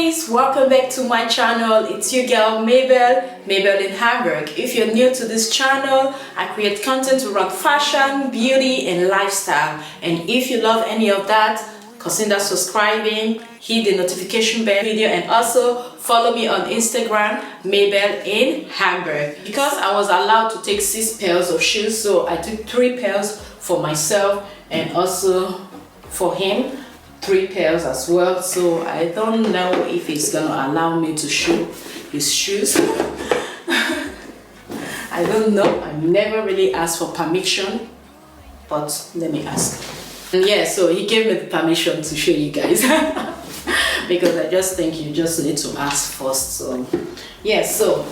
guys, welcome back to my channel. It's your girl Mabel in Hamburg. If you're new to this channel, I create content around fashion, beauty and lifestyle, and if you love any of that, consider subscribing, hit the notification bell video, and also follow me on Instagram, Mabel in Hamburg. Because I was allowed to take 6 pairs of shoes, so I took 3 pairs for myself and also for him 3 pairs as well. So I don't know if he's gonna allow me to show his shoes. I don't know. I never really asked for permission, but let me ask. And yeah, so he gave me the permission to show you guys because I just think you just need to ask first. So yeah, so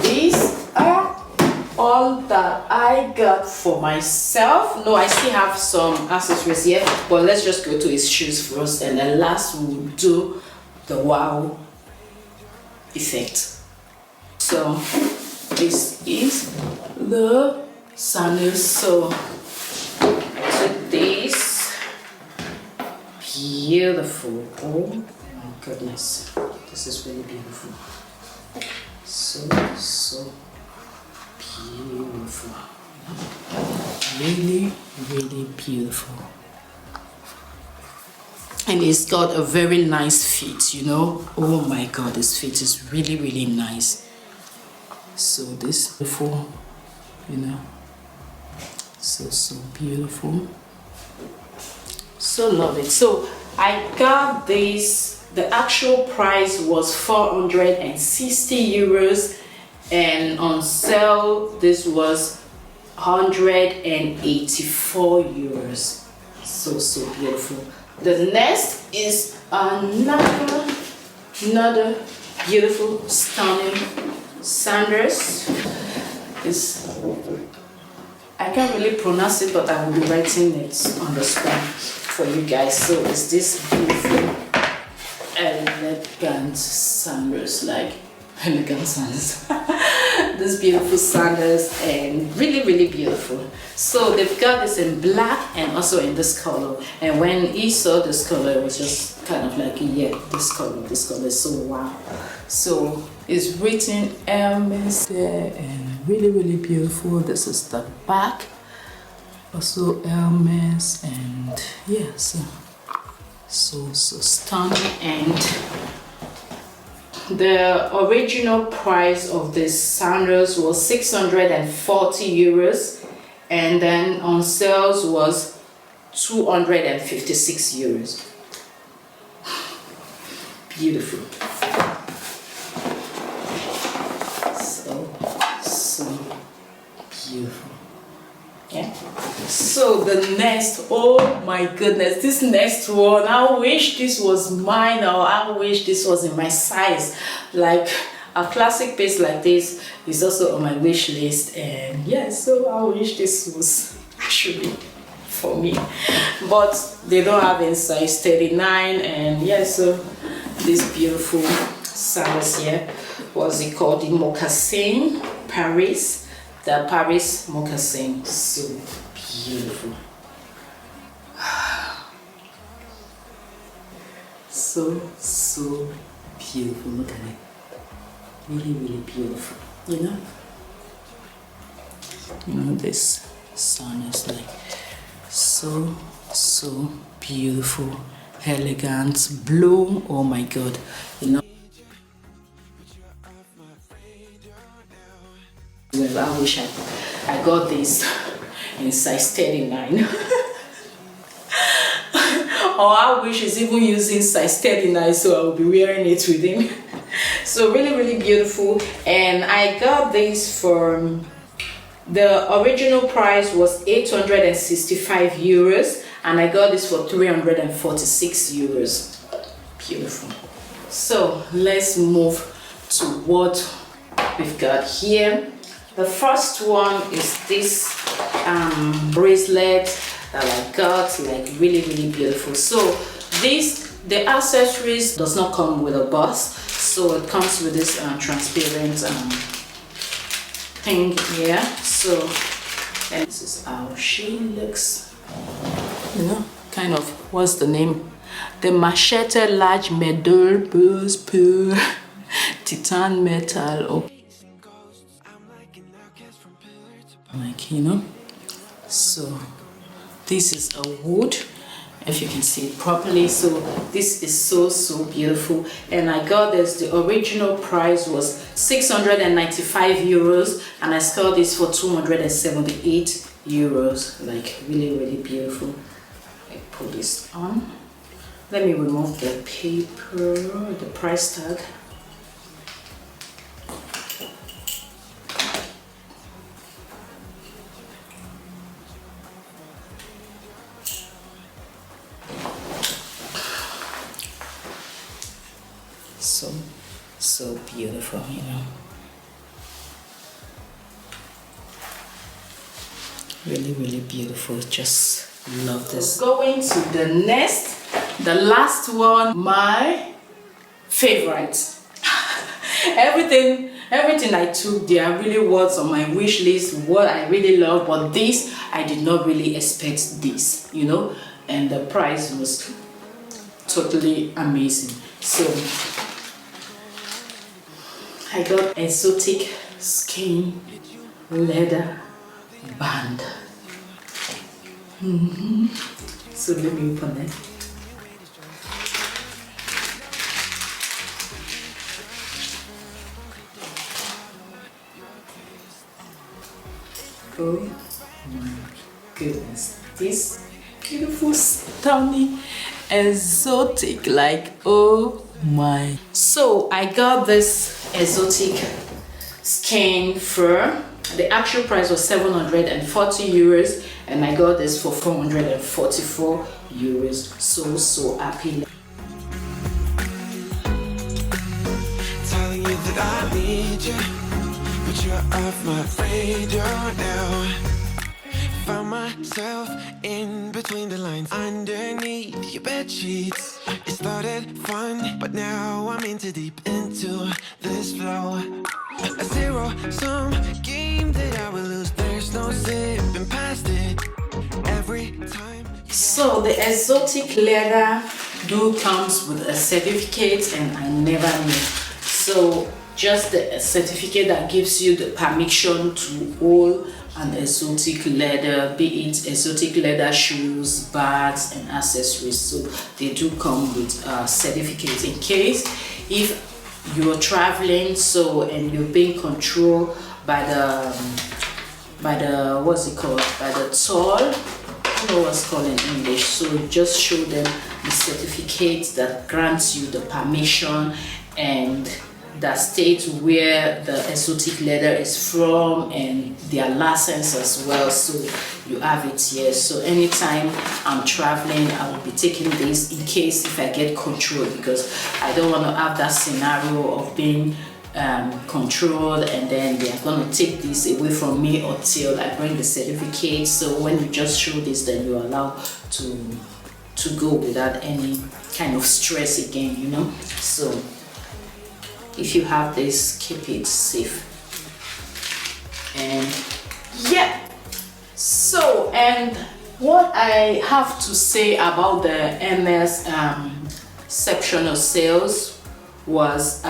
these are all that I got for myself. No, I still have some accessories here, but let's just go to his shoes first, and then last we'll do the wow effect. So this is the sandals. So this beautiful, oh my goodness, this is really beautiful. So beautiful, really beautiful, and it's got a very nice fit, you know. Oh my god, this fit is really nice. So this beautiful, you know, so beautiful, so love it. So I got this, the actual price was 460 euros, and on sale this was 184 euros. So beautiful. The next is another beautiful, stunning sandals. I can't really pronounce it, but I will be writing it on the spot for you guys. So it's this beautiful elegant sandals, like elegant sandals. These beautiful sandals, and really beautiful. So they've got this in black and also in this color, and when he saw this color, it was just kind of like, yeah, this color is so wow. So it's written Hermes there, and really beautiful. This is the back, also Hermes, and yeah, so stunning. And the original price of this sandals was 640 euros, and then on sales was 256 euros. Beautiful. So beautiful. Yeah. So the next, oh my goodness, this next one, I wish this was mine, or I wish this was in my size. Like a classic piece like this is also on my wish list, and yeah, so I wish this was actually for me, but they don't have in size 39. And yeah, so this beautiful sandals here, what's it called, the moccasin Paris. The Paris moccasin, so beautiful. So beautiful. Look at it. Really beautiful. You know, this sun is like so beautiful, elegant, blue. Oh my god, you know. Well, I wish I got this in size 39. Or I wish it's even using size 39, so I will be wearing it with him. So really beautiful. And I got this from, the original price was 865 euros, and I got this for 346 euros. Beautiful. So let's move to what we've got here. The first one is this bracelet that I got, like really beautiful. So the accessories does not come with a box, so it comes with this transparent thing here. So, and this is how she looks, you know, kind of, what's the name, the machete large metal pulse pure titan metal. Oh, like, you know, so this is a wood, if you can see it properly. So this is so beautiful, and I got this, the original price was 695 euros, and I sold this for 278 euros. Like, really beautiful. I put this on. Let me remove the paper, the price tag. So beautiful, you know. Really beautiful. Just love this. Going to the next, the last one, my favorite. everything I took, there really was on my wish list, what I really love, but this, I did not really expect this, you know, and the price was totally amazing. So I got exotic skin leather band. So let me open it. Oh my goodness, this beautiful, stunning, exotic, like, oh my. So I got this exotic skin fur. The actual price was 740 euros, and I got this for 444 euros. So happy. Telling you that I need you, but you're off my radar now. Found myself in between the lines, underneath your bed sheets. It started fun, but now I'm in too deep into this flow. A zero-sum game that I will lose. There's no zipping past it every time. So the exotic leather comes with a certificate, and I never knew. So just the certificate that gives you the permission to hold an exotic leather, be it exotic leather shoes, bags, and accessories. So they do come with a certificate in case if you're traveling, so, and you're being controlled by the what's it called, by the toll. I don't know what's called in English. So just show them the certificate that grants you the permission and that states where the exotic leather is from and their license as well. So you have it here. So anytime I'm traveling, I will be taking this in case if I get controlled, because I don't want to have that scenario of being controlled and then they are going to take this away from me until I bring the certificate. So when you just show this, then you're allowed to go without any kind of stress again, you know. So if you have this, keep it safe. And yeah, so, and what I have to say about the Hermes exceptional sales was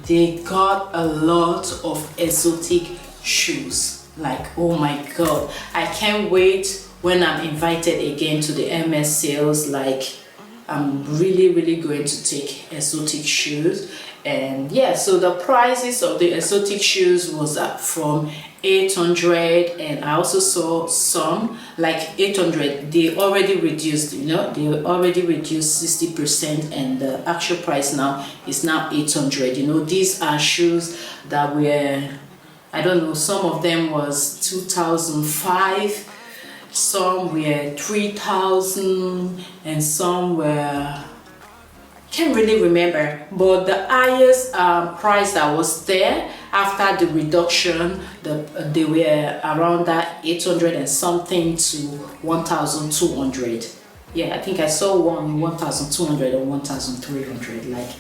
they got a lot of exotic shoes. Like, oh my god, I can't wait when I'm invited again to the Hermes sales. Like, I'm really going to take exotic shoes. And yeah, so the prices of the exotic shoes was up from 800, and I also saw some like 800. They already reduced, you know, they already reduced 60%, and the actual price now is now 800. You know, these are shoes that were, I don't know, some of them was 2005, some were 3000, and some were, can't really remember, but the highest price that was there after the reduction, they were around that 800 and something to 1200. Yeah, I think I saw one 1200 and 1300. Like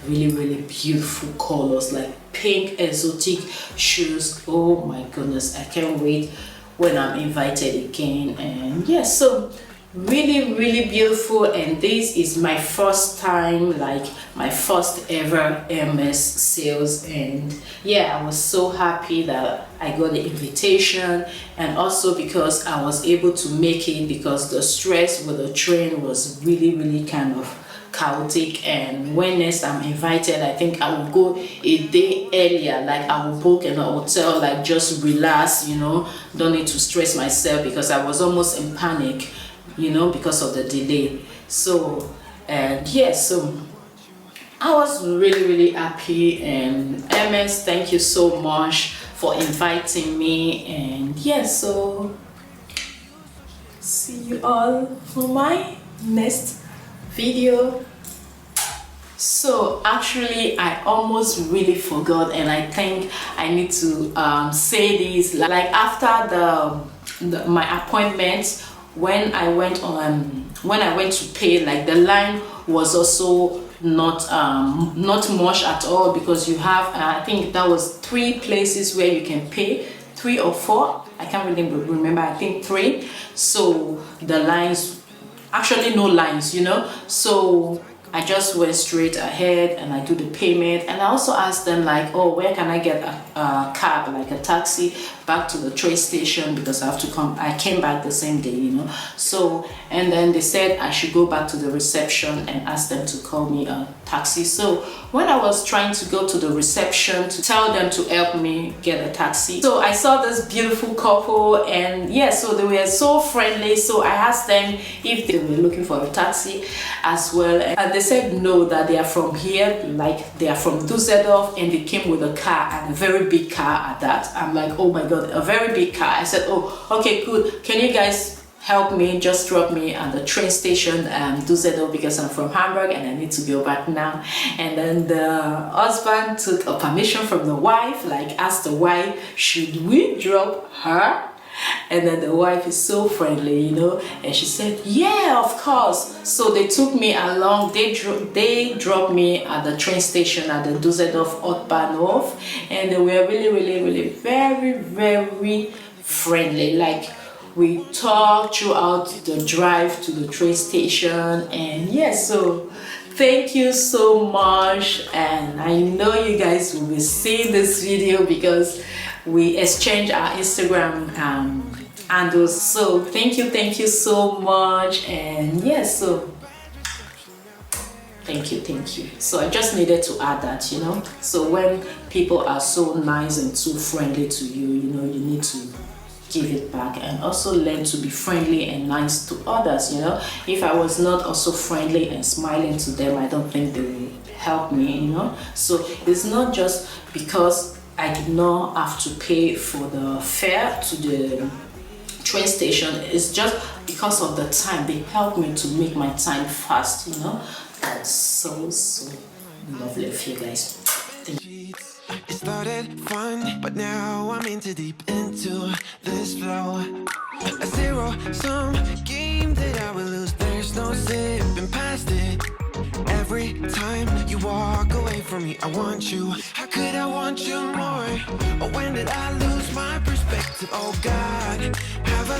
really beautiful colors, like pink exotic shoes. Oh my goodness, I can't wait when I'm invited again. And yeah, so really beautiful, and this is my first time, like my first ever Hermes sales. And yeah, I was so happy that I got the invitation, and also because I was able to make it, because the stress with the train was really kind of chaotic. And when next I'm invited, I think I will go a day earlier, like I will book in a hotel, like just relax, you know, don't need to stress myself, because I was almost in panic, you know, because of the delay. So and yeah, so I was really happy. And Hermes, thank you so much for inviting me. And yeah, so see you all for my next video. So actually I almost really forgot, and I think I need to say this, like after my appointment, when I went to pay, like the line was also not much at all, because you have I think that was 3 places where you can pay, 3 or 4, I can't really remember, I think 3. So the lines, actually no lines, you know. So I just went straight ahead and I do the payment, and I also asked them like, oh, where can I get a cab, like a taxi back to the train station, because I have to come, I came back the same day, you know. So and then they said I should go back to the reception and ask them to call me a taxi. So when I was trying to go to the reception to tell them to help me get a taxi, so I saw this beautiful couple, and yeah, so they were so friendly. So I asked them if they were looking for a taxi as well, and they said no, that they are from here, like they are from Düsseldorf, and they came with a car, and a very big car at that. I'm like, oh my god, a very big car. I said, oh, okay, good, can you guys help me, just drop me at the train station Düsseldorf, because I'm from Hamburg and I need to go back now. And then the husband took a permission from the wife, like asked the wife, should we drop her? And then the wife is so friendly, you know, and she said, yeah, of course. So they took me along. They dropped me at the train station at the Düsseldorf Hauptbahnhof, and they were really very friendly. Like we talked throughout the drive to the train station. And yes, so thank you so much. And I know you guys will be seeing this video, because we exchange our Instagram handles. So thank you so much. And yes, so thank you. So I just needed to add that, you know. So when people are so nice and so friendly to you, you know, you need to give it back, and also learn to be friendly and nice to others, you know. If I was not also friendly and smiling to them, I don't think they will help me, you know. So it's not just because I did not have to pay for the fare to the train station, it's just because of the time. They helped me to make my time fast, you know. That's so lovely of you guys. Thank you. It started fun, but now I'm deep into this flow. A zero-sum game that I will lose. There's no zipping past it. Every time you walk away from me, I want you. How could I want you more? Or when did I lose my perspective? Oh God, have I